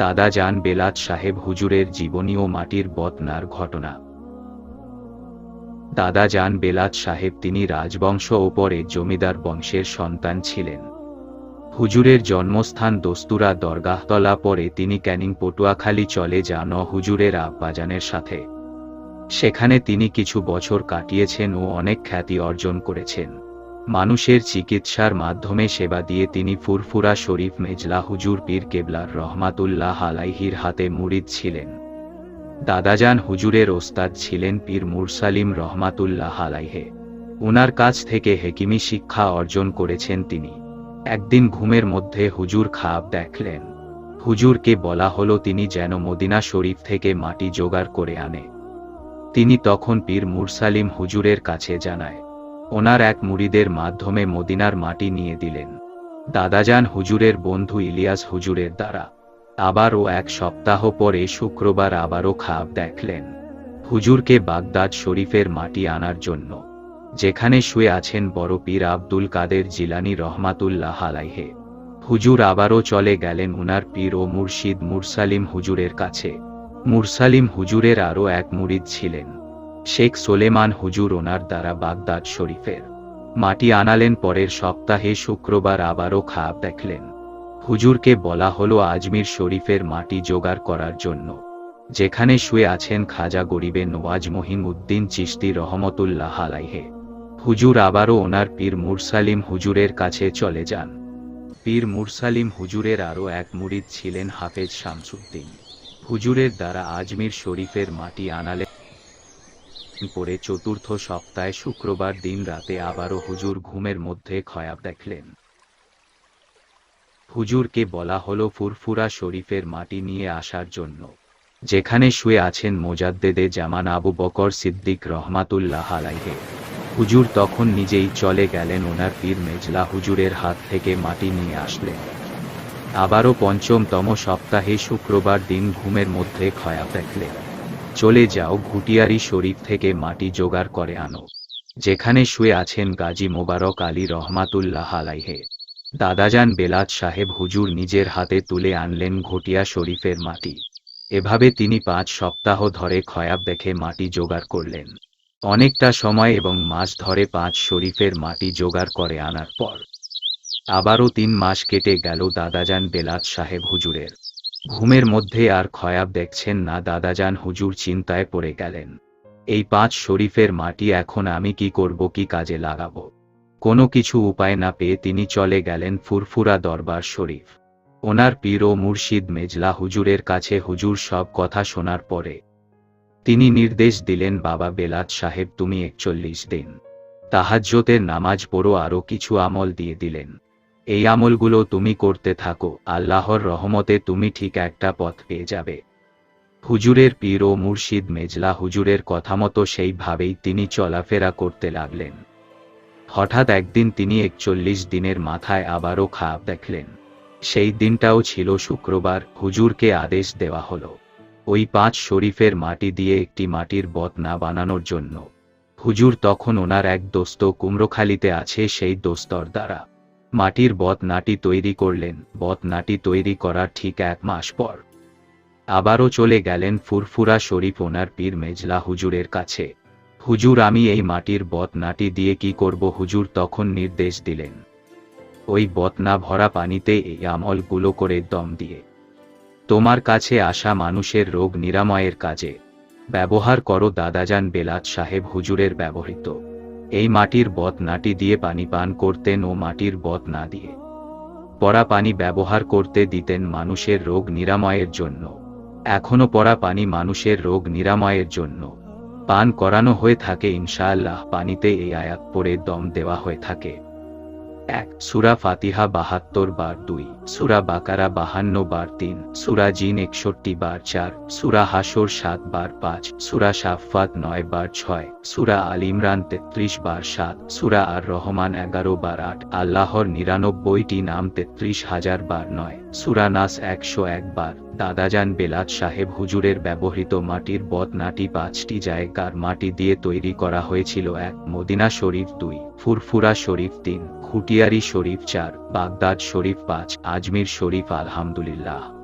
দাদাজান বেলাত সাহেব হুজুরের জীবনী ও মাটির বদনার ঘটনা। দাদাজান বেলাত সাহেব তিনি রাজবংশ ও পরে জমিদার বংশের সন্তান ছিলেন। হুজুরের জন্মস্থান দস্তুরা দরগাহতলা, পরে তিনি ক্যানিং পটুয়াখালী চলে যান হুজুরের আব্বাজানের সাথে। সেখানে তিনি কিছু বছর কাটিয়েছেন ও অনেক খ্যাতি অর্জন করেছেন। মানুষের চিকিৎসার মাধ্যমে সেবা দিয়ে তিনি ফুরফুরা শরীফ মেজলা হুজুর পীর কেবলার রহমাতুল্লাহ আলাইহির হাতে মুরিদ ছিলেন। দাদাজান হুজুরের ওস্তাদ ছিলেন পীর মুরসালিম রহমাতুল্লাহ আলাইহে। উনার কাছ থেকে হেকিমি শিক্ষা অর্জন করেছেন তিনি। একদিন ঘুমের মধ্যে হুজুর খাব দেখলেন। হুজুরকে বলা হলো তিনি যেন মদিনা শরীফ থেকে মাটি জোগাড় করে আনে। তিনি তখন পীর মুরসালিম হুজুরের কাছে জানায়। ওনার এক মুরিদের মাধ্যমে মদিনার মাটি নিয়ে দিলেন। দাদাজান হুজুরের বন্ধু ইলিয়াস হুজুরের দ্বারা। আবারও এক সপ্তাহ পরে শুক্রবার আবারও খাব দেখলেন। হুজুরকে বাগদাদ শরীফের মাটি আনার জন্য, যেখানে শুয়ে আছেন বড় পীর আব্দুল কাদের জিলানী রহমাতুল্লাহ আলাইহে। হুজুর আবারও চলে গেলেন উনার পীর ও মুর্শিদ মুরসালিম হুজুরের কাছে। মুরসালিম হুজুরের আরও এক মুরিদ ছিলেন শেখ সোলেমান হুজুর। ওনার দ্বারা বাগদাদ শরীফের মাটি আনালেন। পরের সপ্তাহে শুক্রবার আবারও খাব দেখলেন। হুজুরকে বলা হলো আজমির শরীফের মাটি জোগাড় করার জন্য, যেখানে শুয়ে আছেন খাজা গরিবে নওয়াজ মহিন উদ্দিন চিশতি রহমতুল্লাহ আলাইহে। হুজুর আবারও ওনার পীর মুরসালিম হুজুরের কাছে চলে যান। পীর মুরসালিম হুজুরের আরও এক মুরিদ ছিলেন হাফেজ শামসুদ্দিন। হুজুরের দ্বারা আজমির শরীফের মাটি আনালেন। পরে চতুর্থ সপ্তাহে শুক্রবার দিন রাতে আবারও হুজুর ঘুমের মধ্যে খয়াব দেখলেন। হুজুরকে বলা হলো ফুরফুরা শরীফের মাটি নিয়ে আসার জন্য, যেখানে শুয়ে আছেন মোজাদ্দেদে জামান আবু বকর সিদ্দিক রহমাতুল্লাহ আলাইহে। হুজুর তখন নিজেই চলে গেলেন ওনার পীর মেজলা হুজুরের হাত থেকে মাটি নিয়ে আসলেন। আবারও পঞ্চমতম সপ্তাহে শুক্রবার দিন ঘুমের মধ্যে খয়াব দেখলেন। চলে যাও ঘুটিয়ারি শরীফ থেকে মাটি জোগাড় করে আনো, যেখানে শুয়ে আছেন গাজী মোবারক আলী রহমাতুল্লাহ আলাইহে। দাদাজান বেলাত সাহেব হুজুর নিজের হাতে তুলে আনলেন ঘটিয়া শরীফের মাটি। এভাবে তিনি 5 সপ্তাহ ধরে খয়াব দেখে মাটি জোগাড় করলেন। অনেকটা সময় এবং মাস ধরে 5 শরীফের মাটি জোগাড় করে আনার পর আবারও 3 মাস কেটে গেল দাদাজান বেলাত সাহেব হুজুরের। ঘুমের মধ্যে আর খয়াব দেখছেন না। দাদাজান হুজুর চিন্তায় পড়ে গেলেন, এই 5 শরীফের মাটি এখন আমি কি করব, কি কাজে লাগাবো? কোনো কিছু উপায় না পেয়ে তিনি চলে গেলেন ফুরফুরা দরবার শরীফ। ওনার পীর ও মুর্শিদ মেজলা হুজুরের কাছে হুজুর সব কথা শোনার পরে তিনি নির্দেশ দিলেন, বাবা বেলাত সাহেব তুমি 41 দিন তাহাজ্জুদের নামাজ পড়ো। আরও কিছু আমল দিয়ে দিলেন, এই আমলগুলো তুমি করতে থাকো, আল্লাহর রহমতে তুমি ঠিক একটা পথ পেয়ে যাবে। হুজুরের পীর ও মুর্শিদ মেজলা হুজুরের কথামতো সেইভাবেই তিনি চলাফেরা করতে লাগলেন। হঠাৎ একদিন তিনি 41 দিনের মাথায় আবারও খাব দেখলেন। সেই দিনটাও ছিল শুক্রবার। হুজুরকে আদেশ দেওয়া হলো ওই 5 শরীফের মাটি দিয়ে একটি মাটির বদনা বানানোর জন্য। হুজুর তখন ওনার এক দোস্ত কুমড়োখালীতে আছে, সেই দোস্তর দ্বারা মাটির বদনাটি তৈরি করলেন। বদনাটি তৈরি করার ঠিক 1 মাস পর আবারও চলে গেলেন ফুরফুরা শরীফ ওনার পীর মেজলা হুজুরের কাছে। হুজুর আমি এই মাটির বদনাটি দিয়ে কি করব? হুজুর তখন নির্দেশ দিলেন, ওই বদনা ভরা পানিতে এই আমলগুলো করে দম দিয়ে তোমার কাছে আসা মানুষের রোগ নিরাময়ের কাজে ব্যবহার করো। দাদাজান বেলাত সাহেব হুজুরের ব্যবহৃত এই মাটির বদনাটি দিয়ে পানি পান করতেন ও মাটির বদনা দিয়ে পরা পানি ব্যবহার করতে দিতেন মানুষের রোগ নিরাময়ের জন্য। এখনো পরা পানি মানুষের রোগ নিরাময়ের জন্য পান করানো হয়ে থাকে ইনশাআল্লাহ। পানিতে এই আয়াত পড়ে দম দেওয়া হয়ে থাকে। 1 সূরা ফাতিহা 72 বার, 2 সূরা বাকারা 52 বার, 3 সূরা জিন 61 বার, 4 সূরা হাশর 7 বার, 5 সূরা সাফফাত 9 বার, 6 সূরা আল ইমরান 33 বার, 7 সূরা আর রহমান 11 বার, 8 আল্লাহর 99টি নাম 33,000 বার, 9 সূরা নাস 101 বার। দাদাজান বেলাত সাহেব হুজুরের ব্যবহৃত মাটির বদনাটি 5টি জায়গার মাটি দিয়ে তৈরি করা হয়েছিল। 1 মদিনা শরীফ, 2 ফুরফুরা শরীফ 3, খুটিয়ারি শরীফ 4, বাগদাদ শরীফ 5, আজমির শরীফ আলহামদুলিল্লাহ।